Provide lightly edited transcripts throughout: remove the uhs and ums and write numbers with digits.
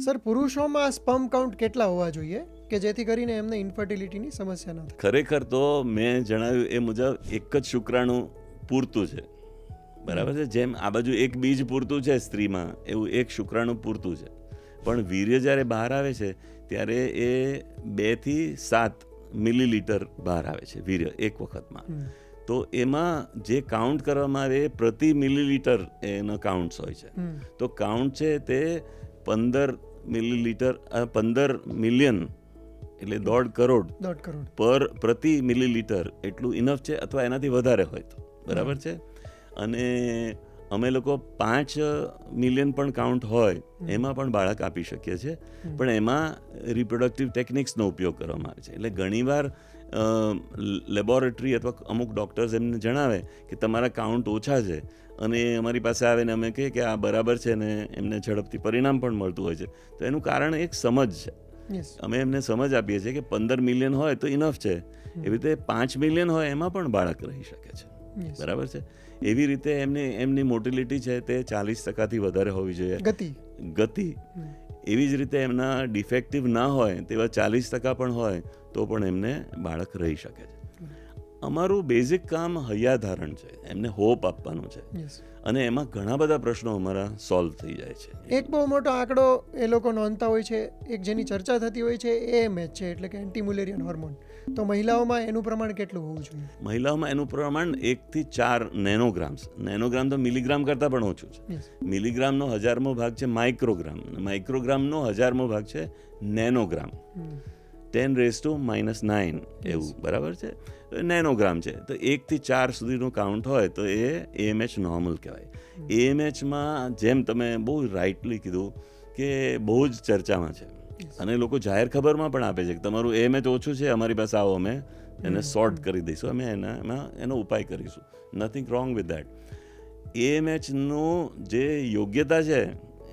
Sir, પુરુષોમાં sperm count કેટલા હોવા જોઈએ કે જેથી કરીને એમને ઇન્ફર્ટિલિટીની સમસ્યા ન થાય? ખરેખર તો મેં જણાવ્યું એ મુજબ એક જ શુક્રાણુ પૂરતું છે, બરાબર છે. જેમ આ બાજુ એક બીજ પૂરતું છે સ્ત્રીમાં, એવું એક શુક્રાણુ પૂરતું છે. પણ વીર્ય જ્યારે બહાર આવે છે ત્યારે એ 2 થી 7 મિલીલીટર બહાર આવે છે વીર્ય એક વખતમાં. તો એમાં જે કાઉન્ટ કરવામાં આવે એ પ્રતિ મિલીલીટર એનો કાઉન્ટ્સ હોય છે. તો કાઉન્ટ છે તે 15 મિલીલીટર, 15 મિલિયન એટલે 1.5 કરોડ પ્રતિ મિલીલીટર એટલું ઇનફ છે, અથવા એનાથી વધારે હોય તો, બરાબર છે. અને અમે લોકો 5 મિલિયન પણ કાઉન્ટ હોય એમાં પણ બાળક આપી શકીએ છીએ, પણ એમાં રિપ્રોડક્ટિવ ટેકનિક્સનો ઉપયોગ કરવામાં આવે છે. એટલે ઘણીવાર લેબોરેટરી અથવા અમુક ડૉક્ટર્સ એમને જણાવે કે તમારા કાઉન્ટ ઓછા છે, અને અમારી પાસે આવે ને અમે કહીએ કે આ બરાબર છે, ને એમને ઝડપથી પરિણામ પણ મળતું હોય છે. તો એનું કારણ એક સમજ છે. અમે એમને સમજ આપીએ છીએ કે 15 મિલિયન હોય તો ઇનફ છે, એવી રીતે 5 મિલિયન હોય એમાં પણ બાળક રહી શકે છે, બરાબર છે. એવી રીતે એમની મોટિલિટી છે તે 40%થી વધારે હોવી જોઈએ, ગતિ. એવી જ રીતે એમના ડિફેક્ટિવ ના હોય તેવા 40% પણ હોય તો પણ એમને બાળક રહી શકે છે. અમારું બેઝિક કામ હૈયાધારણ છે, એમને હોપ આપવાનું છે, અને એમાં ઘણા બધા પ્રશ્નો અમારા સોલ્વ થઈ જાય છે. એક બહુ મોટો આંકડો એ લોકો નોંધતા હોય છે, એક જેની ચર્ચા થતી હોય છે, AMH છે, એટલે કે એન્ટી મુલેરિયન હોર્મોન. તો મહિલાઓમાં એનું પ્રમાણ કેટલું હોવું જોઈએ? મહિલાઓમાં એનું પ્રમાણ 1 થી 4 નેનોગ્રામ્સ. નેનોગ્રામ તો મિલીગ્રામ કરતાં પણ ઓછું છે. મિલીગ્રામનો 1000મો ભાગ છે માઇક્રોગ્રામ, માઇક્રોગ્રામનો 1000મો ભાગ છે નેનોગ્રામ. 10⁻⁹ એવું, બરાબર છે. નેનોગ્રામ છે. તો 1 થી 4 સુધીનું કાઉન્ટ હોય તો એ AMH નોર્મલ કહેવાય. AMHમાં જેમ તમે બહુ રાઇટલી કીધું કે બહુ જ ચર્ચામાં છે, અને લોકો જાહેર ખબરમાં પણ આપે છે કે તમારું AMH ઓછું છે, અમારી પાસે આવો, અમે એને સોર્ટ કરી દઈશું, અમે એનો ઉપાય કરીશું. Nothing wrong with that. AMHનું જે યોગ્યતા છે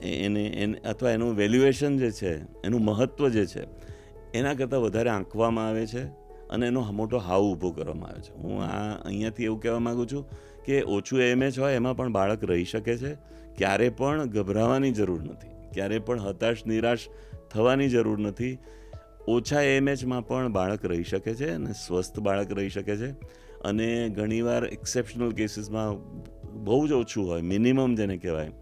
એને અથવા એનું વેલ્યુએશન જે છે, એનું મહત્ત્વ જે છે, એના કરતાં વધારે આંકવામાં આવે છે, અને એનો મોટો હાવ ઊભો કરવામાં આવે છે. હું અહીંયાથી એવું કહેવા માગું છું કે ઓછું AMH હોય એમાં પણ બાળક રહી શકે છે. ક્યારે પણ ગભરાવાની જરૂર નથી, ક્યારે પણ હતાશ નિરાશ થવાની જરૂર નથી. ઓછા AMHમાં પણ બાળક રહી શકે છે, અને સ્વસ્થ બાળક રહી શકે છે. અને ઘણીવાર એક્સેપ્શનલ કેસીસમાં બહુ જ ઓછું હોય, મિનિમમ જેને કહેવાય,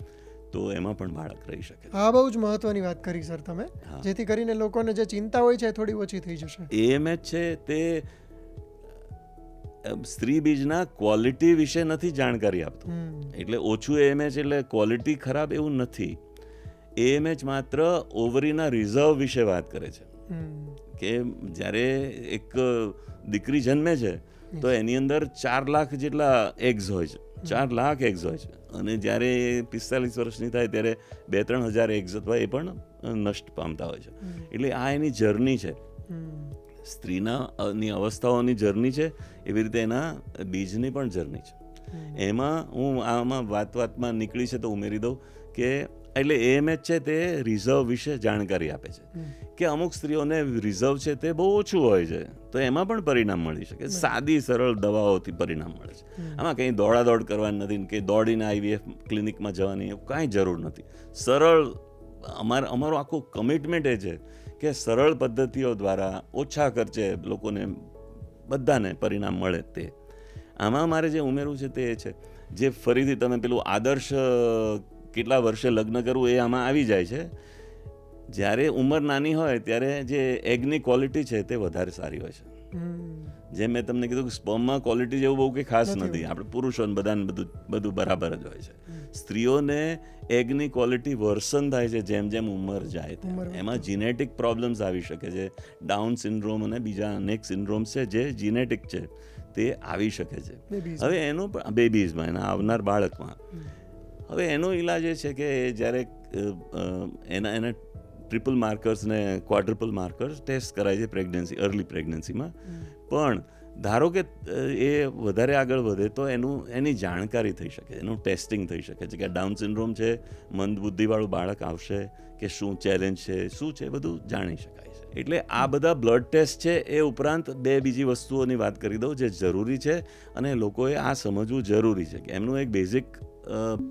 તો એમાં પણ બાળક રહી શકે. હા, બહુ જ મહત્વની વાત કરી સર તમે, જેથી કરીને લોકોને જે ચિંતા હોય છે એ થોડી ઓછી થઈ જશે. AMH છે તે સ્ત્રી બીજના ક્વોલિટી વિશે નથી જાણકારી આપતું. એટલે ઓછું AMH એટલે ક્વોલિટી ખરાબ એવું નથી. AMH માત્ર ઓવરીના રિઝર્વ વિશે વાત કરે છે, કે જ્યારે એક દીકરી જન્મે છે તો એની અંદર 4 લાખ જેટલા એગ્સ હોય છે, 4 લાખ એગ્સ હોય છે, અને જ્યારે 45 વર્ષની થાય ત્યારે 2-3 હજાર એગ્સ અથવા એ પણ નષ્ટ પામતા હોય છે. એટલે આ એની જર્ની છે, સ્ત્રીની અવસ્થાઓની જર્ની છે, એવી રીતે એના બીજની પણ જર્ની છે. એમાં હું આમાં વાતમાં નીકળી છે તો ઉમેરી દઉં કે એટલે AMH છે તે રિઝર્વ વિશે જાણકારી આપે છે, કે અમુક સ્ત્રીઓને રિઝર્વ છે તે બહુ ઓછું હોય છે, તો એમાં પણ પરિણામ મળી શકે. સાદી સરળ દવાઓથી પરિણામ મળે છે. આમાં કંઈ દોડાદોડ કરવાની નથી, કે દોડીને IVF ક્લિનિકમાં જવાની એવું કાંઈ જરૂર નથી. સરળ અમારું આખું કમિટમેન્ટ એ છે કે સરળ પદ્ધતિઓ દ્વારા ઓછા ખર્ચે લોકોને બધાને પરિણામ મળે. તે આમાં મારે જે ઉમેરવું છે તે એ છે, જે ફરીથી તમે પેલું આદર્શ કેટલા વર્ષે લગ્ન કરવું એ આમાં આવી જાય છે. જ્યારે ઉંમર નાની હોય ત્યારે જે એગની ક્વોલિટી છે તે વધારે સારી હોય છે. જેમ મેં તમને કીધું કે સ્પર્મમાં ક્વોલિટી જેવું બહુ કંઈ ખાસ નથી. આપણે પુરુષોને બધાને બધું બરાબર જ હોય છે. સ્ત્રીઓને એગની ક્વોલિટી વર્સન થાય છે જેમ જેમ ઉંમર જાય. એમાં જીનેટિક પ્રોબ્લેમ્સ આવી શકે છે. ડાઉન સિન્ડ્રોમ અને બીજા અનેક સિન્ડ્રોમ્સ છે જે જીનેટિક છે, તે આવી શકે છે. હવે એનો બેબીઝમાં, એના આવનાર બાળકમાં, હવે એનો ઈલાજ એ છે કે જ્યારે એના ટ્રિપલ માર્કર્સ ને ક્વાડ્રુપલ માર્કર્સ ટેસ્ટ કરાય છે અર્લી પ્રેગ્નન્સીમાં. પણ ધારો કે એ વધારે આગળ વધે તો એની જાણકારી થઈ શકે, એનું ટેસ્ટિંગ થઈ શકે છે કે ડાઉન સિન્ડ્રોમ છે, મંદ બુદ્ધિવાળું બાળક આવશે કે શું ચેલેન્જ છે, શું છે, બધું જાણી શકાય છે. એટલે આ બધા બ્લડ ટેસ્ટ છે. એ ઉપરાંત 2 બીજી વસ્તુઓની વાત કરી દઉં જે જરૂરી છે, અને લોકોએ આ સમજવું જરૂરી છે કે એમનું એક બેઝિક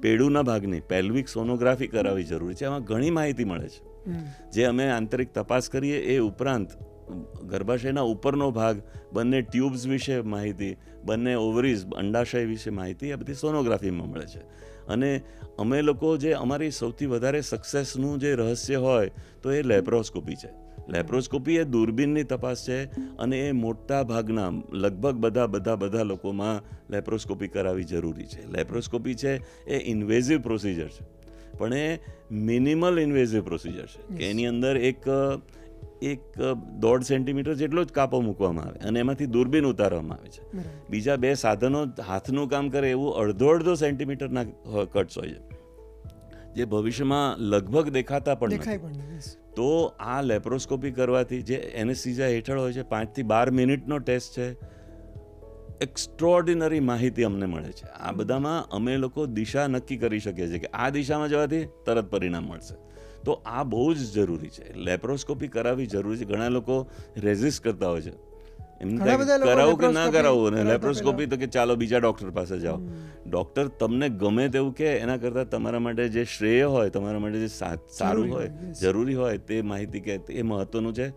પેડુના ભાગની પેલ્વિક સોનોગ્રાફી કરાવવી જરૂરી છે. એમાં ઘણી માહિતી મળે છે. જે અમે આંતરિક તપાસ કરીએ એ ઉપરાંત ગર્ભાશયના ઉપરનો ભાગ, બંને ટ્યુબ્સ વિશે માહિતી, બંને ઓવરીઝ અંડાશય વિશે માહિતી, આ બધી સોનોગ્રાફીમાં મળે છે. અને અમે લોકો જે અમારી સૌથી વધારે સક્સેસનું જે રહસ્ય હોય તો એ લેપ્રોસ્કોપી છે. લેપ્રોસ્કોપી એ દૂરબીનની તપાસ છે અને એ મોટા ભાગના લગભગ બધા લોકોમાં લેપ્રોસ્કોપી કરાવવી જરૂરી છે. લેપ્રોસ્કોપી છે એ ઇન્વેઝિવ પ્રોસિજર છે, પણ એ મિનિમલ ઇન્વેઝિવ પ્રોસિજર છે કે એની અંદર એક 1.5 સેન્ટીમીટર જેટલો જ કાપો મૂકવામાં આવે અને એમાંથી દૂરબીન ઉતારવામાં આવે છે. બીજા 2 સાધનો હાથનું કામ કરે એવું અડધો સેન્ટીમીટરના કટ્સ હોય છે, જે ભવિષ્યમાં લગભગ દેખાતા પણ નથી. તો આ લેપ્રોસ્કોપી કરવાથી, જે એનેસ્થીઝિયા હેઠળ હોય છે, 5 થી 12 મિનિટનો ટેસ્ટ છે, એક્સ્ટ્રોર્ડિનરી માહિતી અમને મળે છે. આ બધામાં અમે લોકો દિશા નક્કી કરી શકીએ છીએ કે આ દિશામાં જવાથી તરત પરિણામ મળશે. તો આ બહુ જ જરૂરી છે. લેપ્રોસ્કોપી કરાવવી જરૂરી છે. ઘણા લોકો રેઝિસ્ટ કરતા હોય છે, એમ કરાવું કે ના કરાવવું, અને લેપ્રોસ્કોપી તો કે ચાલો બીજા ડૉક્ટર પાસે જાઓ. ડૉક્ટર તમને ગમે તેવું કે એના કરતાં તમારા માટે જે શ્રેય હોય, તમારા માટે જે સારું હોય, જરૂરી હોય તે માહિતી કે એ મહત્ત્વનું છે.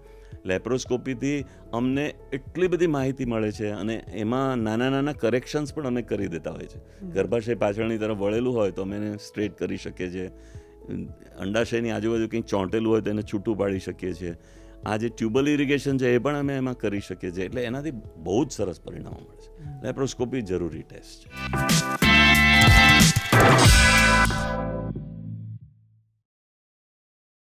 લેપ્રોસ્કોપીથી અમને એટલી બધી માહિતી મળે છે અને એમાં નાના કરેક્શન્સ પણ અમે કરી દેતા હોય છે. ગર્ભાશય પાછળની તરફ વળેલું હોય તો અમે એને સ્ટ્રેટ કરી શકીએ છીએ. અંડાશયની આજુબાજુ કંઈક ચોંટેલું હોય તો એને છૂટું પાડી શકીએ છીએ. આ જે ટ્યુબલ ઇરિગેશન છે એ પણ અમે એમાં કરી શકીએ છીએ. એટલે એનાથી બહુ જ સરસ પરિણામો મળે છે. લેપ્રોસ્કોપી જરૂરી ટેસ્ટ છે.